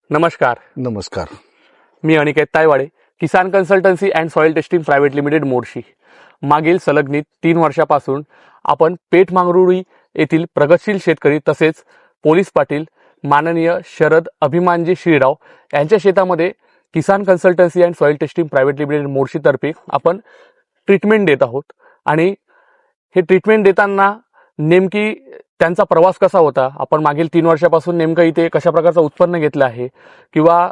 नमस्कार. नमस्कार. मी Aniket Taywade, Kisan consultancy and soil testing private limited Morshi. मागील सलग्नित 3 वर्षापासून आपण पेठ मांगरुळी येथील प्रगतशील शेतकरी तसेच पोलीस पाटील माननीय शरद अभिमानजी श्रीराव यांच्या शेतामध्ये Kisan consultancy and soil testing private limited Morshi तर्फे आपण ट्रीटमेंट देत आहोत. आणि हे ट्रीटमेंट देताना नेमकी त्यांचा प्रवास कसा होता, आपण मागील 3 वर्षापासून नेमकं इथे कशा प्रकारचं उत्पन्न घेतलं आहे किंवा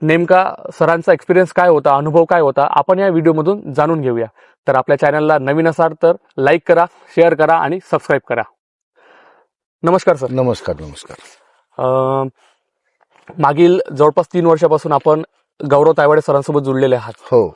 नेमका सरांचा एक्सपिरियन्स काय होता, अनुभव काय होता, आपण या व्हिडिओमधून जाणून घेऊया. तर आपल्या चॅनलला नवीन असाल तर लाईक करा, शेअर करा आणि सबस्क्राईब करा. नमस्कार सर. नमस्कार. नमस्कार. मागील जवळपास 3 वर्षापासून आपण गौरव तायवाडे सरांसोबत जुळलेले आहात. हो.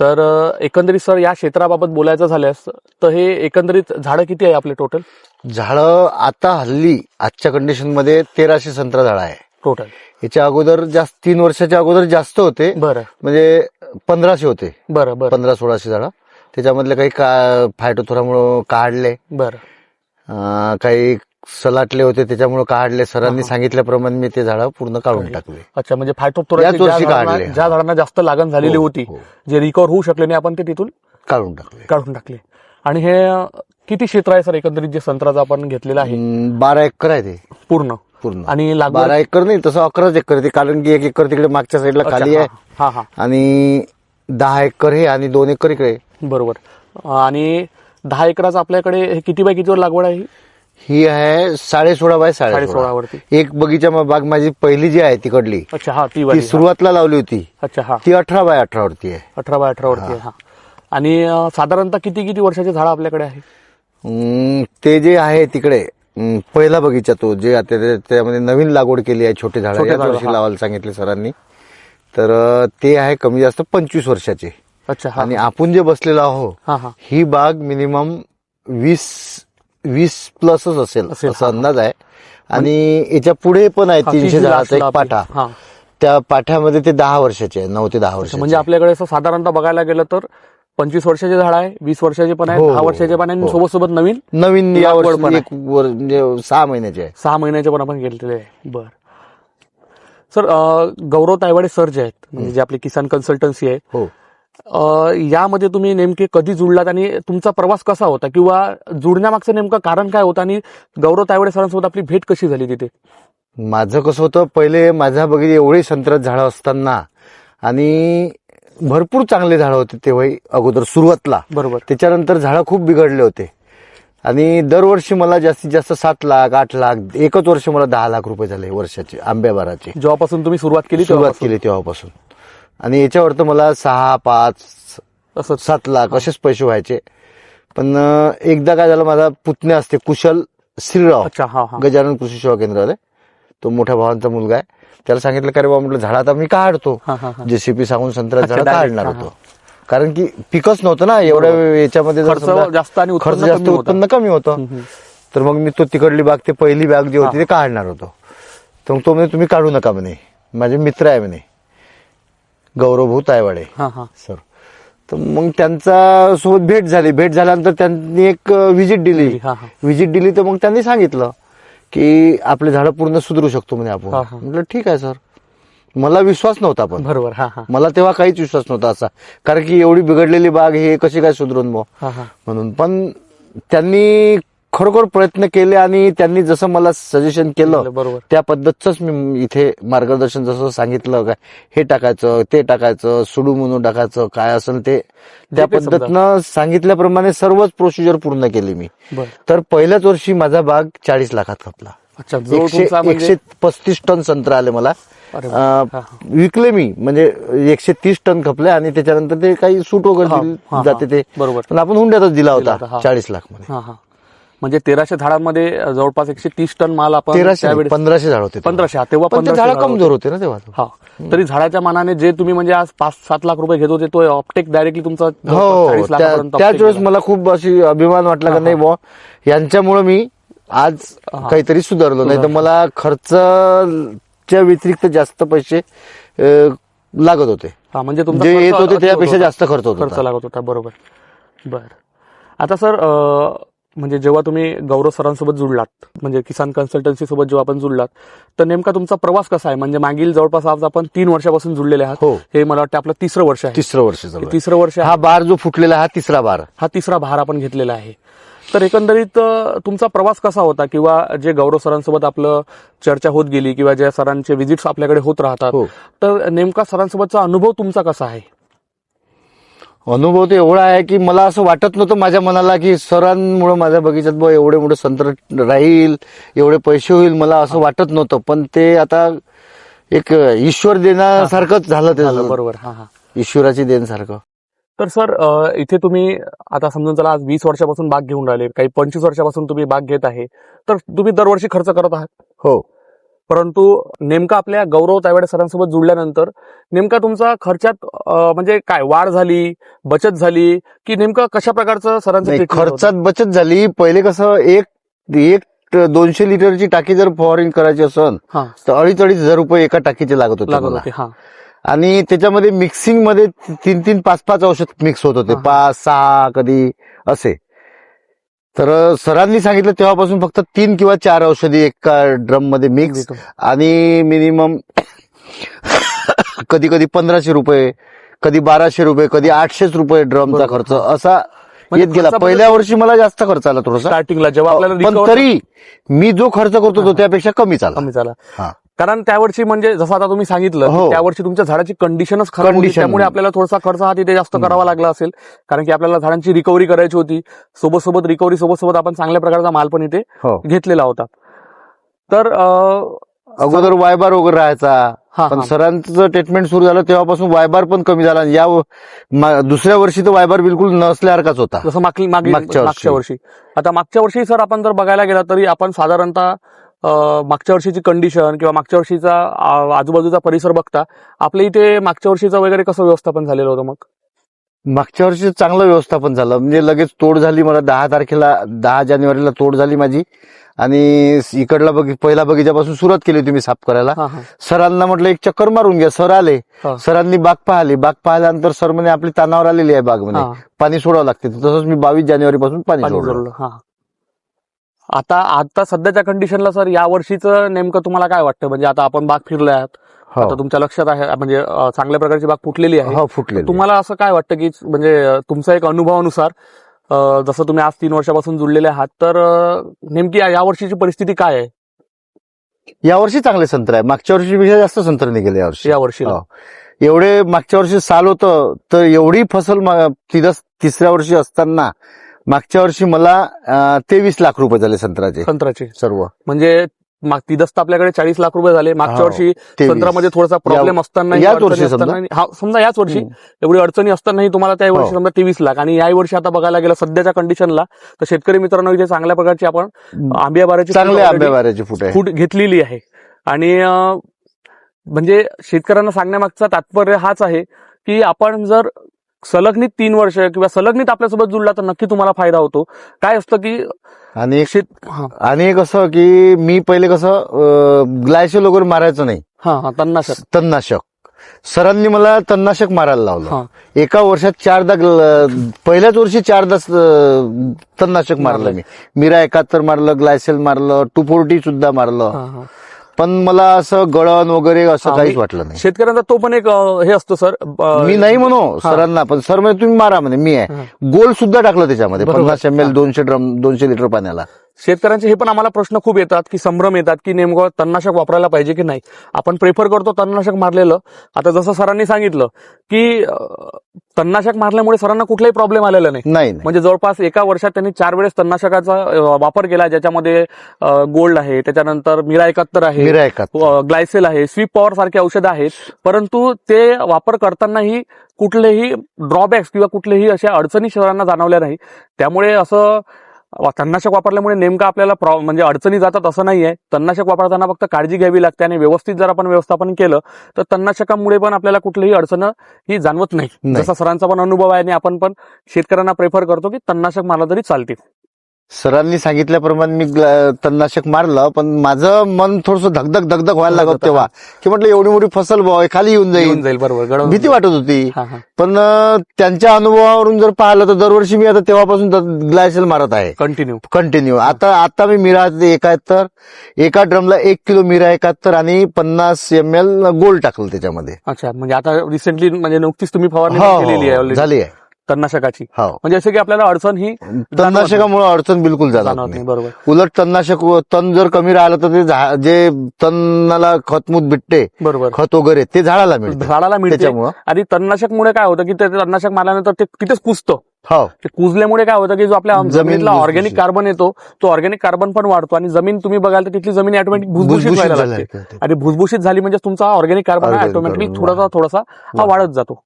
तर एकंदरीत सर या क्षेत्राबाबत बोलायचं झाल्यास तर हे एकंदरीत झाडं किती आहे आपले टोटल? झाडं आता हल्ली आजच्या कंडिशन मध्ये 1300 संत्रा झाड आहे टोटल. याच्या अगोदर 3 वर्षाच्या अगोदर जास्त होते. बरं म्हणजे 1500 होते. बरं 1500-1600 झाडं. त्याच्यामधले काही फायटोथोरामुळे काढले, काही सलाटले होते त्याच्यामुळे काढले. सरांनी सांगितल्याप्रमाणे मी ते झाडं पूर्ण काढून टाकले. अच्छा, म्हणजे फायटोप्थोरा याच वर्षी काढले. ज्या झाडांना जास्त लागण झालेली होती, जे रिकव्हर होऊ शकले नाही, आपण ते तिथून काढून टाकले. आणि हे किती क्षेत्र आहे सर एकंदरीत जे संत्र्याचं आपण घेतलेलं आहे? 12 एकर आहे ते पूर्ण. आणि लागवड 12 एकर नाही, तसं 11 एकर ते, कारण की 1 एकर तिकडे मागच्या साईडला खाली आहे आणि 10 एकर हे आणि 2 एकर इकडे. बरोबर. आणि 10 एकराचं आपल्याकडे हे किती बाय कितीवर लागवड आहे? ही आहे 16.5 बाय 16.5 वरती. एक बगीचा बाग माझी पहिली जी आहे तिकडली. अच्छा, हा ती सुरुवातीला लावली होती. अच्छा, हा ती 18 बाय 18 वरती आहे. 18 बाय 18 वरती आहे. हा. आणि साधारणतः किती वर्षाचे झाड आपल्याकडे आहे? ते जे आहे तिकडे पहिला बगीचा तो जे आता त्यामध्ये नवीन लागवड केली आहे छोटे झाड वर्षी लावायला सांगितले सरांनी. तर ते आहे कमी जास्त 25 वर्षाचे. अच्छा. आणि आपण जे बसलेलो आहोत ही बाग मिनिमम 20 प्लसच असेल असा अंदाज आहे. आणि याच्या पुढे पण आहे 300 झाडाचा एक पाठा. त्या पाठ्यामध्ये ते 10 वर्षाचे आहे, 9 ते 10 वर्ष. म्हणजे आपल्याकडे साधारणतः बघायला गेलं तर 25 वर्षाचे झाड आहे, 20 वर्षाचे पण आहे, 10 वर्षाचे पण आहे, आणि सोबत नवीन या वर्षी म्हणजे 6 महिन्याचे आहे. 6 महिन्याचे पण आपण घेतलेले आहे. बर सर, गौरव तायवाडे सर जे आहेत, म्हणजे जे आपली किसान कन्सल्टन्सी आहे, हो, यामध्ये तुम्ही नेमके कधी जुळलात आणि तुमचा प्रवास कसा होता किंवा जुळण्यामागचं नेमकं कारण काय होतं आणि गौरव तायवाडे सरांसोबत आपली भेट कशी झाली तिथे? माझं कसं होतं, पहिले माझ्या बघितले एवढे संत्र्यात झाडं असताना आणि भरपूर चांगले झाडं होते तेव्हा अगोदर सुरुवातला. बरोबर. त्याच्यानंतर झाडं खूप बिघडले होते आणि दरवर्षी मला जास्तीत जास्त 7 लाख 8 लाख, एकच वर्ष मला 10 लाख रुपये झाले वर्षाचे आंब्याबाराचे. जेव्हापासून तुम्ही सुरुवात केली तेव्हापासून. आणि याच्यावर तर मला 6, 5 असं 7 लाख असेच पैसे व्हायचे. पण एकदा काय झालं, माझा पुतण्या असते कुशल श्रीराव, गजानन कृषी सेवा केंद्राला, तो मोठ्या भावांचा मुलगा आहे. त्याला सांगितलं का रे बाबा, म्हटलं झाड आता मी काढतो. जेसीपी सांगून संत्रा झाड काढणार होतो, कारण की पिकच नव्हतं ना एवढ्या याच्यामध्ये, खर्च जास्त आणि उत्पन्न कमी होतं. तर मग मी तो तिकडली बाग, ते पहिली बाग जी होती ते काढणार होतो. तर मग तो म्हणे तुम्ही काढू नका म्हणे, माझे मित्र आहे म्हणे गौरव भाऊ तायवाडे सर. तर मग त्यांचा सोबत भेट झाली. भेट झाल्यानंतर त्यांनी एक व्हिजिट दिली. तर मग त्यांनी सांगितलं की आपले झाडं पूर्ण सुधारू शकतो म्हणे आपण. म्हटलं ठीक आहे सर. मला विश्वास नव्हता, पण बरोबर मला तेव्हा काहीच विश्वास नव्हता असा, कारण की एवढी बिघडलेली बाग हे कशी काय सुधरून म्हणून. पण त्यांनी खरोखर प्रयत्न केले आणि त्यांनी जसं मला सजेशन केलं त्या पद्धतच मी इथे मार्गदर्शन जसं सांगितलं, काय हे टाकायचं, ते टाकायचं, सुडू म्हणून टाकायचं, काय असेल ते त्या पद्धतीनं सांगितल्याप्रमाणे सर्वच प्रोसिजर पूर्ण केली मी. तर पहिल्याच वर्षी माझा बाग 40 लाखात खपला. 135 टन संत्रा आले मला. विकले मी, म्हणजे 130 टन खपले आणि त्याच्यानंतर ते काही सूट वगैरे जाते ते. बरोबर. पण आपण हुंड्यातच दिला होता 40 लाख मध्ये. म्हणजे 1300 झाडांमध्ये जवळपास 130 टन माल आपण. 1500 झाड होते. 1500 तेव्हा 15 झाड कमजोर होते ना तेव्हा. तरी झाडाच्या मानाने जे तुम्ही म्हणजे आज 5-7 लाख रुपये घेत होते, तो ऑप्टेक डायरेक्टली तुमचा 40 लाखापर्यंत. त्याच वेळेस मला खूप अशी अभिमान वाटला का नाही बुवा, यांच्यामुळे मी आज काहीतरी सुधारलो. नाही तर मला खर्चच्या व्यतिरिक्त जास्त पैसे लागत होते. म्हणजे जे येत होते त्यापेक्षा जास्त खर्च लागत होता. बरोबर. बर. आता सर, म्हणजे जेव्हा तुम्ही गौरव सरांसोबत जुळलात, म्हणजे किसान कन्सल्टन्सी सोबत जेव्हा आपण जुळलात, तर नेमका तुमचा प्रवास कसा आहे? म्हणजे मागील जवळपास आज आपण 3 वर्षापासून जुळलेले आहात. हो. हे मला वाटतं आपलं तिसरं वर्ष आहे. तिसरं वर्ष चालू आहे. तिसरं वर्ष आहे. हा बार जो फुटलेला हा तिसरा बार. हा तिसरा भार आपण घेतलेला आहे. तर एकंदरीत तुमचा प्रवास कसा होता, किंवा जे गौरव सरांसोबत आपलं चर्चा होत गेली किंवा ज्या सरांचे व्हिजिट्स आपल्याकडे होत राहतात, हो. तर नेमका सरांसोबतचा अनुभव तुमचा कसा आहे? अनुभव तर एवढा आहे की मला असं वाटत नव्हतं माझ्या मनाला की सरांमुळे माझ्या बगीचात बुवा एवढे मोठे संत्र राहील, एवढे पैसे होईल, मला असं वाटत नव्हतं. पण ते आता एक ईश्वर देण्यासारखंच झालं ते. बरोबर. हा. ईश्वराची देणसारखं. तर सर, इथे तुम्ही आता समजून चला आज 20 वर्षापासून बाग घेऊन राहिले, काही 25 वर्षापासून तुम्ही बाग घेत आहे, तर तुम्ही दरवर्षी खर्च करत आहात. हो. परंतु नेमका आपल्या गौरव तायवाडे सरांसोबत जुळल्यानंतर नेमका तुमचा खर्चात म्हणजे काय वाढ झाली, बचत झाली, की नेमकं कशा प्रकारचं सरांचं नाही, treatment होतं? खर्चात बचत झाली. पहिले कसं एक 200 लिटरची टाकी जर फवारणी करायची असेल हा, तर 2,500 रुपये एका टाकीचे लागत होते मला. हा. आणि त्याच्यामध्ये मिक्सिंग मध्ये 3-3, 5-5 औषध मिक्स होत होते, 5-6 कधी असे. तर सरांनी सांगितलं तेव्हापासून फक्त 3 किंवा 4 औषधी एका ड्रम मध्ये मिक्स, आणि मिनिमम कधी कधी 1,500 रुपये, कधी 1,200 रुपये, कधी 800 रुपये ड्रमचा खर्च असा येत गेला. पहिल्या वर्षी मला जास्त खर्च आला थोडासा स्टार्टिंगला जेव्हा आपल्याला पण recover- तरी मी जो खर्च करत होतो त्यापेक्षा कमी कमी झाला. झाला. हा. कारण त्यावर्षी म्हणजे जसं आता तुम्ही सांगितलं, हो. की त्यावर्षी तुमच्या झाडाची कंडिशनच खराब होती, Condition. त्यामुळे आपल्याला थोडासा खर्च हा तिथे जास्त करावा लागला असेल. कारण की आपल्याला झाडांची रिकव्हरी करायची होती, सोबत रिकव्हरी सोबत आपण चांगल्या प्रकारचा माल पण इथे हो. घेतलेला होता. तर अगोदर वायबार वगैरे राहायचा, हा, पण हा. सरांचं ट्रीटमेंट सुरू झालं तेव्हापासून वायबार पण कमी झाला. दुसऱ्या वर्षी तर वायबार बिलकुल नसल्यासारखाच होता. जसं मागच्या मागच्या वर्षी. आता मागच्या वर्षी सर आपण जर बघायला गेला तरी आपण साधारणतः मागच्या वर्षीची कंडिशन किंवा मागच्या वर्षीचा आजूबाजूचा परिसर बघता आपल्या इथे मागच्या वर्षीचं वगैरे कसं व्यवस्थापन झालेलं होतं? मग मागच्या वर्षी चांगलं व्यवस्थापन झालं, म्हणजे लगेच तोड झाली. मला 10 जानेवारीला तोड झाली माझी, आणि इकडला पहिला बगीच्यापासून सुरुवात केली होती मी साफ करायला. हा, हा. सरांना म्हटलं एक चक्कर मारून घ्या. सर आले, हा. सरांनी बाग पाहिली. बाग पाहिल्यानंतर सर म्हणे आपली तानावर आलेली आहे बाग, म्हणे हा. पाणी सोडावं लागते. तसंच मी 22 जानेवारीपासून पाणी पाणी सोडलं. जोडलं. हा. आता सध्याच्या कंडिशनला सर या वर्षीचं नेमकं तुम्हाला काय वाटतं? म्हणजे आता आपण बाग फिरले आहात, हो. आता तुमच्या लक्षात आहे, म्हणजे चांगल्या प्रकारची बाग फुटलेली आहे. हो, फुटलेली. तुम्हाला असं काय वाटतं की म्हणजे तुमच्या एक अनुभवानुसार, जसं तुम्ही आज 3 वर्षापासून जुळलेले आहात, तर नेमकी या वर्षीची परिस्थिती काय आहे? यावर्षी चांगले संत्र आहे. मागच्या वर्षीपेक्षा जास्त संत्र निघेले यावर्षी. या वर्षीला हो. एवढे मागच्या वर्षी साल होतं तर एवढी फसल तिसऱ्या वर्षी असताना मागच्या वर्षी मला 23 लाख रुपये झाले संत्र्याचे सर्व. म्हणजे तिदस्त आपल्याकडे 40 लाख रुपये झाले. मागच्या हो, वर्षी 23. संत्रामध्ये थोडासा प्रॉब्लेम असताना, याच वर्षी समजा याच वर्षी एवढी अडचणी असतानाही तुम्हाला त्या वर्षी समजा 23 लाख, आणि या वर्षी आता बघायला गेलं सध्याच्या कंडिशनला तर शेतकरी मित्रांनो इथे चांगल्या प्रकारची आपण चांगल्या आंब्याबाऱ्याची फूट घेतलेली आहे. आणि म्हणजे शेतकऱ्यांना सांगण्यामागचा तात्पर्य हाच आहे की आपण जर सलग्नित 3 वर्ष किंवा सलग्नित आपल्यासोबत जुळला तर नक्की तुम्हाला फायदा होतो. काय असतं की आणि एक असं की मी पहिले कसं ग्लायसेल वगैरे मारायचं नाही. तणनाशक सरांनी मला तणनाशक मारायला लावलं. एका वर्षात 4दा, पहिल्याच वर्षी 4दा तणनाशक मारलं मी. मीरा 71 मारलं, ग्लायसेल मारलं, 240 सुद्धा मारलं. पण मला असं गळण वगैरे असं काहीच वाटलं नाही. शेतकऱ्यांचा तो पण एक हे असतो सर. मी नाही म्हणू सरांना, पण सर म्हणजे तुम्ही मारा म्हणे, मी आहे. गोल सुद्धा टाकलं त्याच्यामध्ये 50 ml 200 लिटर पाण्याला. शेतकऱ्यांचे हे पण आम्हाला प्रश्न खूप येतात की संभ्रम येतात की नेमकं तणनाशक वापरायला पाहिजे की नाही. आपण प्रेफर करतो तणनाशक मारलेलं. आता जसं सरांनी सांगितलं की तणनाशक मारल्यामुळे सरांना कुठलाही प्रॉब्लेम आलेला नाही. म्हणजे जवळपास एका वर्षात त्यांनी 4 वेळेस तणनाशकाचा वापर केला, ज्याच्यामध्ये गोल्ड आहे, त्याच्यानंतर मीरा 71 आहे, ग्लायसेल आहे, स्वीप पॉवर सारखे औषधं आहेत. परंतु ते वापर करतानाही कुठलेही ड्रॉबॅक्स किंवा कुठलेही अशा अडचणी सरांना जाणवल्या नाही. त्यामुळे असं तणनाशक वापरल्यामुळे नेमकं आपल्याला म्हणजे अडचणी जातात असं नाहीये. तणनाशक वापरताना फक्त काळजी घ्यावी लागते, आणि व्यवस्थित जर आपण व्यवस्थापन केलं तर तणनाशकामुळे पण आपल्याला कुठलीही अडचण ही जाणवत नाही. जसा सरांचा पण अनुभव आहे, आणि आपण पण शेतकऱ्यांना प्रेफर करतो की तणनाशक मारलं तरी चालते. सरांनी सांगितल्याप्रमाणे मी तणनाशक मारलं, पण माझं मन थोडंसं धगधग व्हायला लागत तेव्हा, की म्हटलं एवढी मोठी फसल खाली येऊन जाईल, बरोबर, भीती वाटत होती. पण त्यांच्या अनुभवावरून जर पाहिलं तर दरवर्षी मी आता तेव्हापासून ग्लायसेल मारत आहे कंटिन्यू. आता मी मिरा 71, एका ड्रमला 1 किलो मिरा 71 आणि 50 ml गोल्ड टाकलं त्याच्यामध्ये. अच्छा, म्हणजे आता रिसेंटली म्हणजे नुकतीच तुम्ही फवारणी केलेली आहे झाली आहे तणनाशकाची. म्हणजे असं की आपल्याला अडचण ही तणनाशकामुळे अडचण बिलकुल जाणवत नाही. बरोबर. उलट तणनाशक तण जर कमी राहिलं तर ते जे तणाला खतमूत भेटते, बरोबर, खत वगैरे ते झाडाला मिळते त्याच्यामुळे. आणि तणनाशकमुळे काय होतं की ते तणनाशक मारल्यानंतर ते तिथेच कुजतं. हो, ते कुजल्यामुळे काय होतं की जो आपल्या जमिनीतला ऑर्गॅनिक कार्बन येतो तो ऑर्गॅनिक कार्बन पण वाढतो आणि जमीन तुम्ही बघाल तर तिथली जमीन ऑटोमॅटिक भुसभुशीत व्हायला लागते. आणि भुसभुशीत झाली म्हणजे तुमचा ऑर्गॅनिक कार्बन ऑटोमॅटिकली थोडासा वाढत जातो.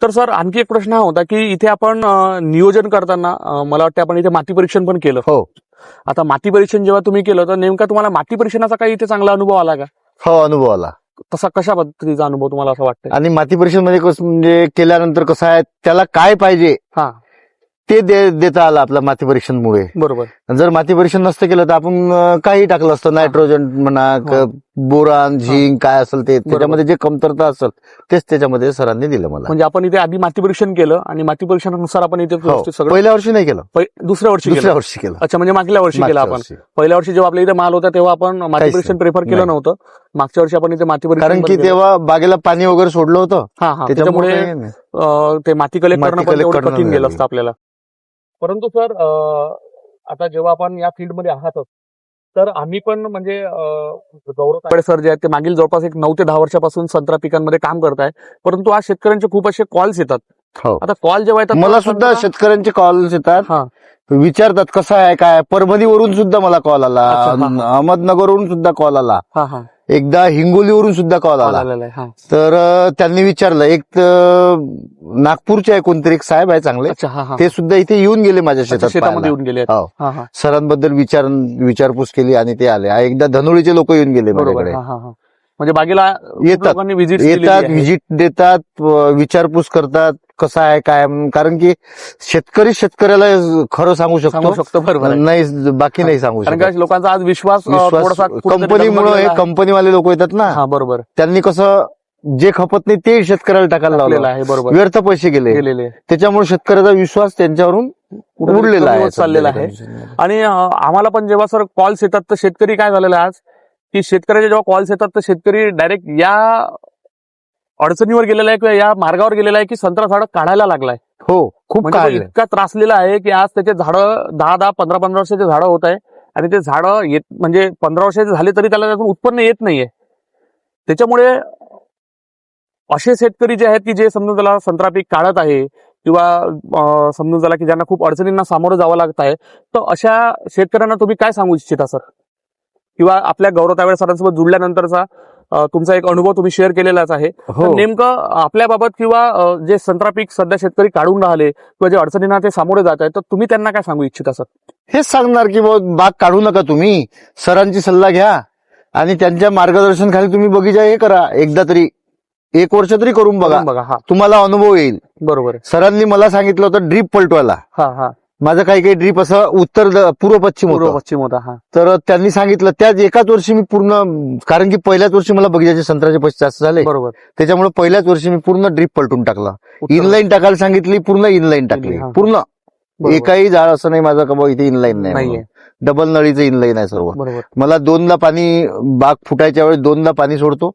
तर सर आणखी एक प्रश्न हा होता की इथे आपण नियोजन करताना मला वाटतं आपण इथे माती परीक्षण पण केलं. हो. आता माती परीक्षण जेव्हा तुम्ही केलं तर नेमका तुम्हाला माती परीक्षणाचा काही इथे चांगला अनुभव आला का? हो, अनुभव आला. तसा कशा पद्धतीचा अनुभव तुम्हाला असं वाटतं? आणि माती परीक्षण मध्ये म्हणजे केल्यानंतर कसं आहे, त्याला काय पाहिजे ते देता आलं आपल्या माती परीक्षणमुळे. बरोबर. जर माती परीक्षण नसतं केलं तर आपण काही टाकलं असतं, नायट्रोजन म्हणा, बोरान, झिंक काय असेल ते, त्याच्यामध्ये जे कमतरता असेल तेच त्याच्यामध्ये सरांनी दिलं मला. म्हणजे आपण इथे आधी माती परीक्षण केलं आणि माती परीक्षणानुसार आपण इथे सगळं पहिल्या वर्षी नाही केलं, दुसऱ्या वर्षी केलं. अच्छा, म्हणजे मागल्या वर्षी केलं आपण. पहिल्या वर्षी जेव्हा आपल्या इथे माल होता तेव्हा आपण माती परीक्षण प्रेफर केलं नव्हतं. मागच्या वर्षी आपण इथे माती परीक्षण, कारण की तेव्हा बागेला पाणी वगैरे सोडलं होतं, त्याच्यामुळे ते माती कलेक्ट करणं पण तेवढं कठीण गेलं असतं आपल्याला. परंतु सर आता जेव्हा आपण या फील्डमध्ये आहात तर आम्ही पण म्हणजे गौरव सर जे आहेत ते मागील जवळपास 9 ते 10 वर्षापासून संत्रा पिकांमध्ये काम करताय. परंतु आज शेतकऱ्यांचे खूप असे कॉल्स येतात. आता कॉल जेव्हा येतात, मला सुद्धा शेतकऱ्यांचे कॉल्स येतात, विचारतात कसं आहे काय. परभणीवरून सुद्धा मला कॉल आला, अहमदनगरवरून सुद्धा कॉल आला, एकदा हिंगोलीवरून सुद्धा कॉल आला. तर त्यांनी विचारलं, एक नागपूरचे आहे कोणतरी एक साहेब आहे चांगले, ते सुद्धा इथे येऊन गेले माझ्या शेतामध्ये येऊन गेले. सरांबद्दल विचारपूस केली आणि ते आले. एकदा धनोळीचे लोक येऊन गेले माझ्याकडे. म्हणजे बागेला येतात, व्हिजिट देतात, विचारपूस करतात कसं आहे काय. कारण की शेतकरी शेतकऱ्याला खरं सांगू शकतो, नाही बाकी नाही सांगू शकतो. लोकांचा आज विश्वास कंपनीमुळे कंपनीवाले लोक येतात ना, बरोबर. त्यांनी कसं जे खपत नाही ते शेतकऱ्याला टाकायला लावलेलं आहे, बरोबर, व्यर्थ पैसे गेले. त्याच्यामुळे शेतकऱ्याचा विश्वास त्यांच्यावरून उडलेला आहे, चाललेला आहे. आणि आम्हाला पण जेव्हा सर कॉल्स येतात तर शेतकरी काय झालेला आहे आज की शेतकऱ्याचे जेव्हा कॉल्स येतात तर शेतकरी डायरेक्ट या अडचणीवर गेलेला आहे किंवा या मार्गावर गेलेला आहे की संत्रा झाडं काढायला लागलाय. हो, खूप इतका त्रासलेला आहे की आज त्याचे झाडं 10-10, 15-15 वर्षाचे झाडं होत आहे आणि ते झाडं म्हणजे 15 वर्षाचे झाले तरी त्याला त्यातून उत्पन्न येत नाहीये. त्याच्यामुळे असे शेतकरी जे आहेत की जे समजून त्याला संत्रा पीक काढत आहे किंवा समजून झाला की ज्यांना खूप अडचणींना सामोरं जावं लागत आहे, तर अशा शेतकऱ्यांना तुम्ही काय सांगू इच्छिता सर? किंवा आपल्या गौरव तावडे सरांसोबत जुळल्यानंतरचा तुमचा एक अनुभव तुम्ही शेअर केलेलाच आहे. नेमकं आपल्याबाबत किंवा जे संत्रा पीक सध्या शेतकरी काढून राहिले किंवा जे अडचणींना ते सामोरे जात आहेत, तर तुम्ही त्यांना काय सांगू इच्छिता सर? हेच सांगणार की बाग काढू नका, तुम्ही सरांची सल्ला घ्या आणि त्यांच्या मार्गदर्शन खाली तुम्ही बगीचा हे करा. एकदा तरी 1 वर्ष तरी करून बघा, तुम्हाला अनुभव येईल. बरोबर. सरांनी मला सांगितलं होतं ड्रीप पलटवायला. माझं काही ड्रीप असं पूर्व पश्चिम होता. तर त्यांनी सांगितलं त्याच एकाच वर्षी मी पूर्ण, कारण की पहिल्याच वर्षी मला बगीचाचे संत्र्याचे पैसे जास्त झाले, बरोबर, त्याच्यामुळे पहिल्याच वर्षी मी पूर्ण ड्रीप पलटून टाकला. इनलाईन टाकायला सांगितली, पूर्ण इनलाईन टाकली. पूर्ण एकही झाड असं नाही माझं का इथे इनलाईन नाही, डबल नळीचं इनलाईन आहे सर्व. मला 2दा पाणी, बाग फुटायच्या वेळेस 2दा पाणी सोडतो,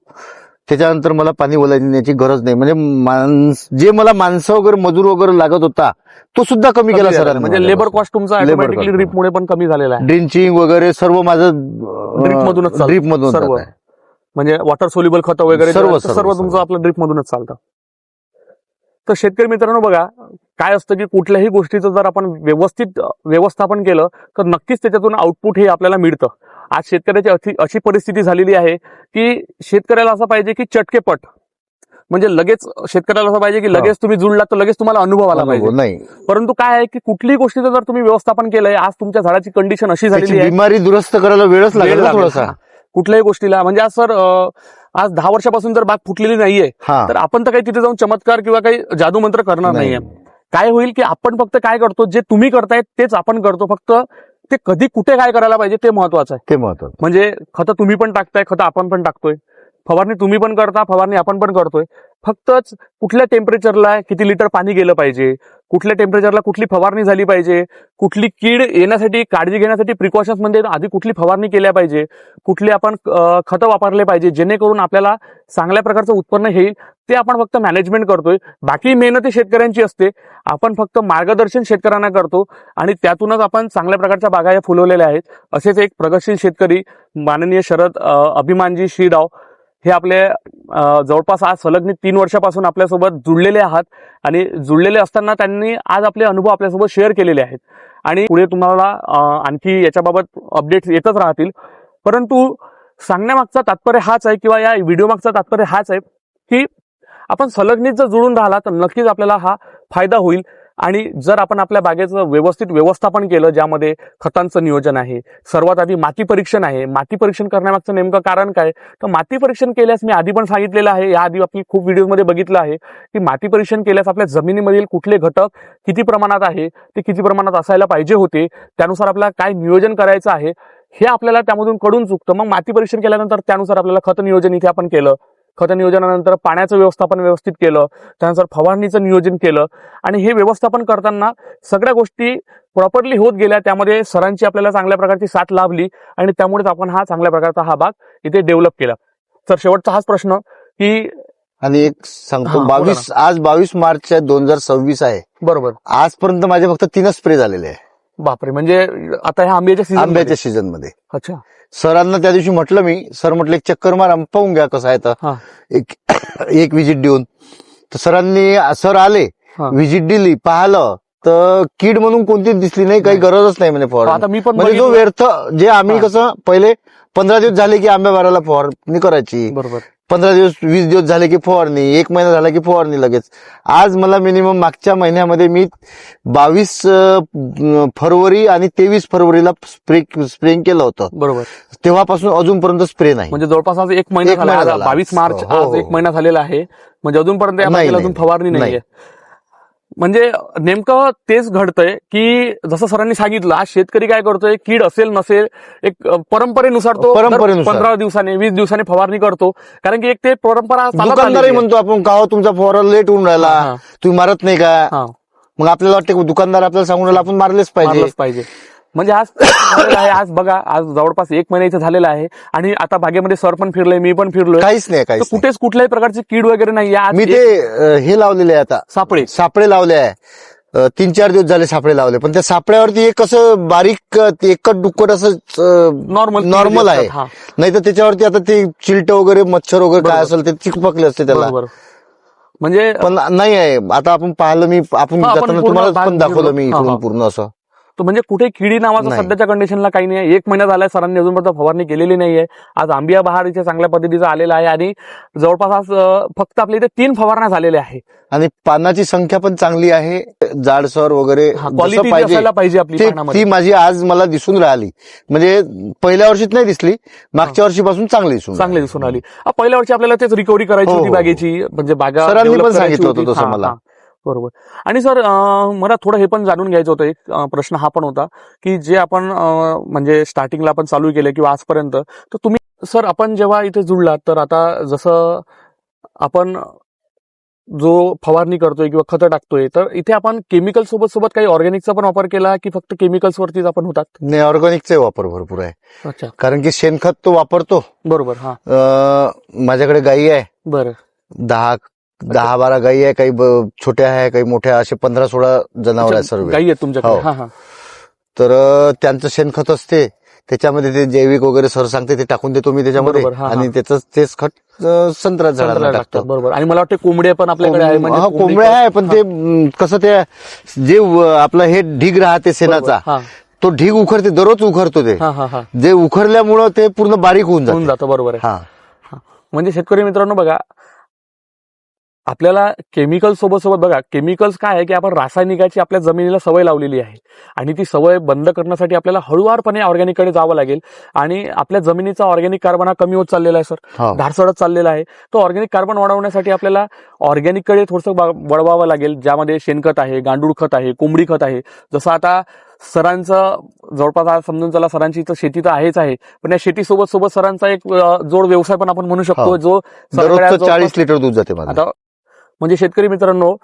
त्याच्यानंतर मला पाणी ओलांडण्याची गरज नाही. म्हणजे जे मला माणसं वगैरे मजूर वगैरे लागत होता तो सुद्धा कमी केला सरांनी. म्हणजे लेबर कॉस्ट तुमचा ऑटोमॅटिकली ड्रीपमुळे पण कमी झालेला आहे. ड्रिंचिंग वगैरे सर्व माझं ड्रीपमधून सर्व, म्हणजे वॉटर सोल्युबल खत वगैरे सर्व तुमचं आपलं ड्रीपमधूनच चालतं. तर शेतकरी मित्रांनो बघा काय असतं की कुठल्याही गोष्टीचं जर आपण व्यवस्थित व्यवस्थापन केलं तर नक्कीच त्याच्यातून आउटपुट हे आपल्याला मिळतं. आज शेतकऱ्याची अशी परिस्थिती झालेली आहे की शेतकऱ्याला असं पाहिजे की चटकेपट, म्हणजे लगेच शेतकऱ्याला असं पाहिजे की लगेच तुम्ही जुळलात तर लगेच तुम्हाला अनुभव आला पाहिजे. नाही, परंतु काय आहे की कुठलीही गोष्टीचं जर तुम्ही व्यवस्थापन केलंय, आज तुमच्या झाडाची कंडिशन अशी झालेली आहे, बिमारी दुरुस्त करायला वेळच लागेल थोडासा कुठल्याही गोष्टीला. म्हणजे आज सर आज 10 वर्षापासून जर बाग फुटलेली नाहीये तर आपण तर काही तिथे जाऊन चमत्कार किंवा काही जादू मंत्र करणार नाहीये. काय होईल की आपण फक्त काय करतो, जे तुम्ही करताय तेच आपण करतो, फक्त ते कधी कुठे काय करायला पाहिजे ते महत्वाचं आहे. ते महत्वाचं. म्हणजे खतं तुम्ही पण टाकताय, खतं आपण पण टाकतोय, फवारणी तुम्ही पण करता, फवारणी आपण पण करतोय. फक्तच कुठल्या टेम्परेचरला किती लिटर पाणी गेलं पाहिजे, कुठल्या टेम्परेचरला कुठली फवारणी झाली पाहिजे, कुठली कीड येण्यासाठी काळजी घेण्यासाठी प्रिकॉशन्स मध्ये आधी कुठली फवारणी केल्या पाहिजे, कुठली आपण खतं वापरले पाहिजे, जेणेकरून आपल्याला चांगल्या प्रकारचं उत्पन्न येईल, ते आपण फक्त मॅनेजमेंट करतोय. बाकी मेहनत शेतकऱ्यांची असते, आपण फक्त मार्गदर्शन शेतकऱ्यांना करतो आणि त्यातूनच आपण चांगल्या प्रकारच्या बागा या फुलवलेल्या आहेत. असेच एक प्रगतशील शेतकरी माननीय शरद अभिमानजी श्रीराव हे आपले जवळपास आज सलग 3 वर्षापासून आपल्यासोबत जुळलेले आहात आणि जुळलेले असताना त्यांनी आज आपले अनुभव आपल्यासोबत शेअर केलेले आहेत आणि पुढे तुम्हाला आणखी याच्याबाबत अपडेट्स येतच राहतील. परंतु सांगण्यामागचा तात्पर्य हाच आहे किंवा या व्हिडिओ मागचा तात्पर्य हाच आहे की आपण सलगनीत जर जुळून राहिला तर नक्कीच आपल्याला हा फायदा होईल. आणि जर आपण आपल्या बागेचं व्यवस्थित व्यवस्थापन केलं, ज्यामध्ये खतांचं नियोजन आहे, सर्वात आधी माती परीक्षण आहे. माती परीक्षण करण्यामागचं नेमकं कारण काय, तर माती परीक्षण केल्यास मी आधी पण सांगितलेलं आहे, याआधी आपण खूप व्हिडिओमध्ये बघितलं आहे की माती परीक्षण केल्यास आपल्या जमिनीमधील कुठले घटक किती प्रमाणात आहे, ते किती प्रमाणात असायला पाहिजे होते, त्यानुसार आपल्याला काय नियोजन करायचं आहे हे आपल्याला त्यामधून कळून चुकतं. मग माती परीक्षण केल्यानंतर त्यानुसार आपल्याला खत नियोजन इथे आपण केलं, खत नियोजनानंतर पाण्याचं व्यवस्थापन व्यवस्थित केलं, त्यानंतर फवारणीचं नियोजन केलं आणि हे व्यवस्थापन करताना सगळ्या गोष्टी प्रॉपरली होत गेल्या. त्यामध्ये सरांची आपल्याला चांगल्या प्रकारची साथ लाभली आणि त्यामुळेच आपण हा चांगल्या प्रकारचा हा बाग इथे डेव्हलप केला. तर शेवटचा हाच प्रश्न की आणि एक सांगतो, 22 मार्च 2026 आहे. बरोबर. आजपर्यंत माझे फक्त 3च स्प्रे झालेले आहे. बापरे, म्हणजे आता ह्या आंब्याच्या सीझन मध्ये. अच्छा. सरांना त्या दिवशी म्हटलं मी, सर म्हटलं एक चक्कर मार, पाहून घ्या कसं आहे. तर एक व्हिजिट देऊन तर सर आले, व्हिजिट दिली, पाहिलं तर कीड म्हणून कोणतीच दिसली नाही, काही गरजच नाही म्हणे फवारणी. म्हणजे जो व्यर्थ जे आम्ही कसं पहिले 15 दिवस झाले की आंब्या बाराला फवारणी करायची, बरोबर, 15 दिवस 20 दिवस झाले की फवारणी, 1 महिना झाला की फवारणी लगेच. आज मला मिनिमम मागच्या महिन्यामध्ये मी 22 फरवरी आणि 23 फरवरीला स्प्रेइंग केलं होतं. बरोबर. तेव्हापासून अजूनपर्यंत स्प्रे नाही. म्हणजे जवळपास आज 1 महिना झाला. 22 मार्च आज 1 महिना झालेला आहे, म्हणजे अजूनपर्यंत अजून फवारणी नाहीये. म्हणजे नेमकं तेच घडतंय की जसं सरांनी सांगितलं, आज शेतकरी काय करतोय, कीड असेल नसेल एक परंपरेनुसार तो 15 दिवसाने 20 दिवसाने फवारणी करतो, कारण की एक ते परंपरा. दुकानदारही म्हणतो आपण का हो तुमचा फवारा लेट होऊन राहिला, तुम्ही मारत नाही का. मग आपल्याला वाटतं दुकानदार आपल्याला सांगून राहिला आपण मारलेच पाहिजे. म्हणजे आज बघा, आज जवळपास 1 महिना इथे झालेला आहे आणि आता बागेमध्ये सर पण फिरले, मी पण फिरलोय, काहीच नाही, कुठेच कुठल्याही प्रकारची कीड वगैरे नाही. मी ते हे लावलेले आहे, आता सापळे लावले आहे, 3-4 दिवस झाले सापळे लावले, पण त्या सापळ्यावरती एक असं बारीक एकच डुक्कट असं नॉर्मल आहे. नाही तर त्याच्यावरती आता ते चिलट वगैरे मच्छर वगैरे काय असेल ते चिकपकले असते त्याला. म्हणजे पण नाही आहे. आता आपण पाहिलं, आपण जाताना तुम्हाला पण दाखवलं मी इकडून पूर्ण असं. तो म्हणजे कुठे किडी नावाचा सध्याच्या कंडिशनला काही नाही. 1 महिना झालाय, सरांनी अजूनपर्यंत फवारणी केलेली नाहीये. आज आंबिया बहार इथे चांगल्या पद्धतीचा आलेला आहे आणि जवळपास आज फक्त आपल्या इथे 3 फवारण्या झालेल्या आहे आणि पानाची संख्या पण चांगली आहे, जाडसर वगैरे क्वालिटी पाहिजे आपली ती माझी आज मला दिसून राहिली. म्हणजे पहिल्या वर्षीच नाही दिसली, मागच्या वर्षीपासून चांगली दिसून आली. पहिल्या वर्षी आपल्याला तेच रिकव्हरी करायची होती बागेची, म्हणजे बागा सरांनी पण सांगितलं होतं तसं मला. बरोबर. आणि सर मला थोडं हे पण जाणून घ्यायचं होतं, एक प्रश्न हा पण होता की जे आपण म्हणजे स्टार्टिंगला आपण चालू केलं किंवा आजपर्यंत, तर तुम्ही सर आपण जेव्हा इथे जुळलात तर आता जसं आपण जो फवारणी करतोय किंवा खतं टाकतोय, तर इथे आपण केमिकल सोबत काही ऑर्गॅनिकचा पण वापर केला की फक्त केमिकल्स वरतीच आपण होतात? नाही, ऑर्गॅनिकचा वापर भरपूर आहे. अच्छा. कारण की शेणखत तो वापरतो. बरोबर. माझ्याकडे गायी आहे. बरं. 10-12 गायी आहे, काही छोट्या आहे, काही मोठ्या, असे 15-16 जनावर आहे सर्व गायी आहेत तुमच्याकडे. तर त्यांचं शेणखत असते, त्याच्यामध्ये ते जैविक वगैरे सर सांगते ते टाकून देतो मी त्याच्यामध्ये आणि तेच खत संत्रा झाडाला टाकतो. बरोबर. आणि मला वाटतं कोंबडे पण आपल्याकडे आहे. म्हणजे कोंबड्या आहे, पण ते कसं ते जे आपलं हे ढीग राहते शेणाचा, तो ढीग उखरते, दररोज उखरतो ते. जे उखरल्यामुळं ते पूर्ण बारीक होऊन जातं. बरोबर आहे. म्हणजे शेतकरी मित्रांनो बघा, आपल्याला केमिकल सोबत बघा, केमिकल्स काय आहे की आपण रासायनिकाची आपल्या जमिनीला सवय लावलेली आहे आणि ती सवय बंद करण्यासाठी आपल्याला हळूवारपणे ऑर्गॅनिककडे जावं लागेल. आणि आपल्या जमिनीचा ऑर्गॅनिक कार्बन हा कमी होत चाललेला आहे सर, ढासळत चाललेला आहे. तो ऑर्गॅनिक कार्बन वाढवण्यासाठी आपल्याला ऑर्गॅनिककडे थोडंसं वळवावं लागेल, ज्यामध्ये शेणखत आहे, गांडूळ खत आहे, कोंबडी खत आहे. जसं आता सरांचं जवळपास आज समजून चला सरांची तर शेती तर आहेच आहे, पण या शेतीसोबत सोबत सरांचा एक जोड व्यवसाय पण आपण म्हणू शकतो, हो. जो दररोजचं 40 लिटर दूध जाते माझं. आता म्हणजे शेतकरी मित्रांनो,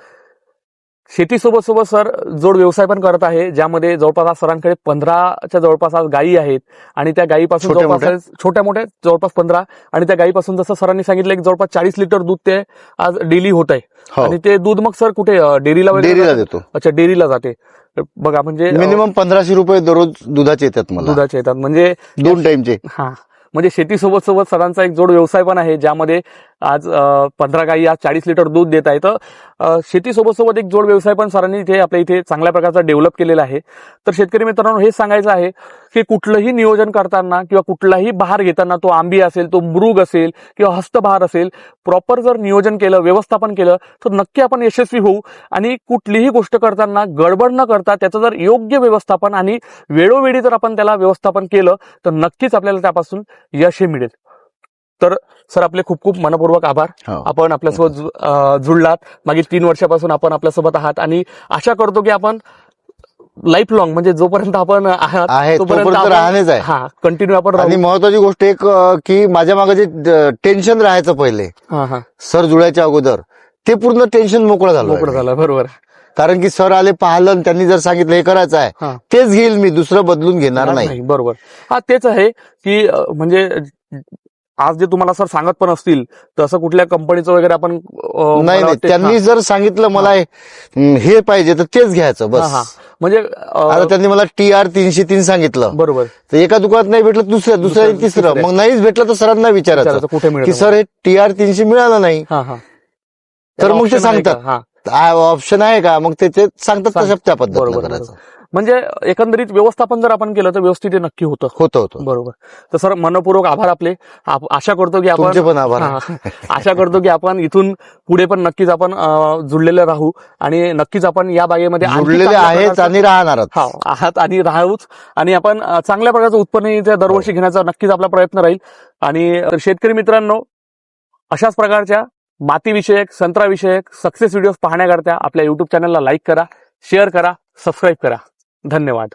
शेतीसोबत सोबत सर जोड व्यवसाय पण करत आहे, ज्यामध्ये जवळपास आज सरांकडे 15च्या जवळपास आज गायी आहेत आणि त्या गायीपासून जवळपास छोट्या मोठ्या जवळपास 15, आणि त्या गायीपासून जसं सरांनी सांगितलं की जवळपास 40 लिटर दूध ते आज डेली होत आहे. आणि ते दूध मग सर कुठे डेअरीला देतो. अच्छा, डेअरीला जाते. बघा म्हणजे मिनिमम 1500 रुपये दररोज दुधाचे येतात मला. दुधाचे येतात म्हणजे 2 टाइमचे. हा, म्हणजे शेतीसोबत सोबत सरांचा एक जोड व्यवसाय पण आहे, ज्यामध्ये आज 15 गायी आज 40 लिटर दूध देत आहे. तर शेतीसोबत सोबत एक जोड व्यवसाय पण सरांनी इथे आपल्या इथे चांगल्या प्रकारचा डेव्हलप केलेला आहे. तर शेतकरी मित्रांनो, हे सांगायचं आहे की कुठलंही नियोजन करताना किंवा कुठलाही बहार घेताना, तो आंबी असेल, तो मृग असेल किंवा हस्तबहार असेल, प्रॉपर जर नियोजन केलं, व्यवस्थापन केलं तर नक्की आपण यशस्वी होऊ. आणि कुठलीही गोष्ट करताना गडबड न करता त्याचं जर योग्य व्यवस्थापन आणि वेळोवेळी जर आपण त्याला व्यवस्थापन केलं तर नक्कीच आपल्याला त्यापासून यश हे मिळेल. तर सर आपले खूप खूप मनपूर्वक आभार. आपण आपल्यासोबत जुळलात, मागील 3 वर्षापासून आपण आपल्यासोबत आहात आणि आशा करतो की आपण लाईफ लॉंग म्हणजे जोपर्यंत आपण आहात तोपर्यंत राहणेच आहे. हा, कंटिन्यू आपण आणि महत्वाची गोष्ट एक की माझ्या मागे जे टेन्शन राहायचं पहिले सर जुळायच्या अगोदर, ते पूर्ण टेन्शन मोकळं झालं. बरोबर. कारण की सर आले, पाहिलं आणि त्यांनी जर सांगितलं हे करायचं आहे, तेच घेईल मी, दुसरं बदलून घेणार नाही. बरोबर. हा, तेच आहे की म्हणजे आज जे तुम्हाला सर सांगत पण असतील तसं कुठल्या कंपनीचं वगैरे आपण नाही, त्यांनी जर सांगितलं मला हे पाहिजे तर तेच घ्यायचं बस. म्हणजे आता त्यांनी मला TR 303 सांगितलं, बरोबर, तर एका दुकानात नाही भेटलं दुसऱ्या तिसरं, मग नाहीच भेटलं तर सरांना विचारायचं कुठे मिळेल की सर हे TR 300 मिळालं नाही, तर मग ते सांगतात ऑप्शन आहे का, मग ते सांगतात तशा त्या पद्धतीने करायचं. म्हणजे एकंदरीत व्यवस्थापन जर आपण केलं तर व्यवस्थित व्यवस्थित नक्की होतं. बरोबर. तर सर मनपूर्वक आभार आपले. आशा करतो की आपण, तुमचे पण आभार. आशा करतो की आपण इथून पुढे पण नक्कीच आपण जुळलेले राहू आणि नक्कीच आपण या बागेमध्ये जुळलेले आहेत आणि राहणार आहात आणि राहूच, आणि आपण चांगल्या प्रकारचं उत्पन्न दरवर्षी घेण्याचा नक्कीच आपला प्रयत्न राहील. आणि शेतकरी मित्रांनो, अशाच प्रकारच्या मातीविषयक, संत्राविषयक सक्सेस व्हिडिओज पाहण्याकरता आपल्या युट्यूब चॅनलला लाईक करा, शेअर करा, सबस्क्राईब करा. धन्यवाद.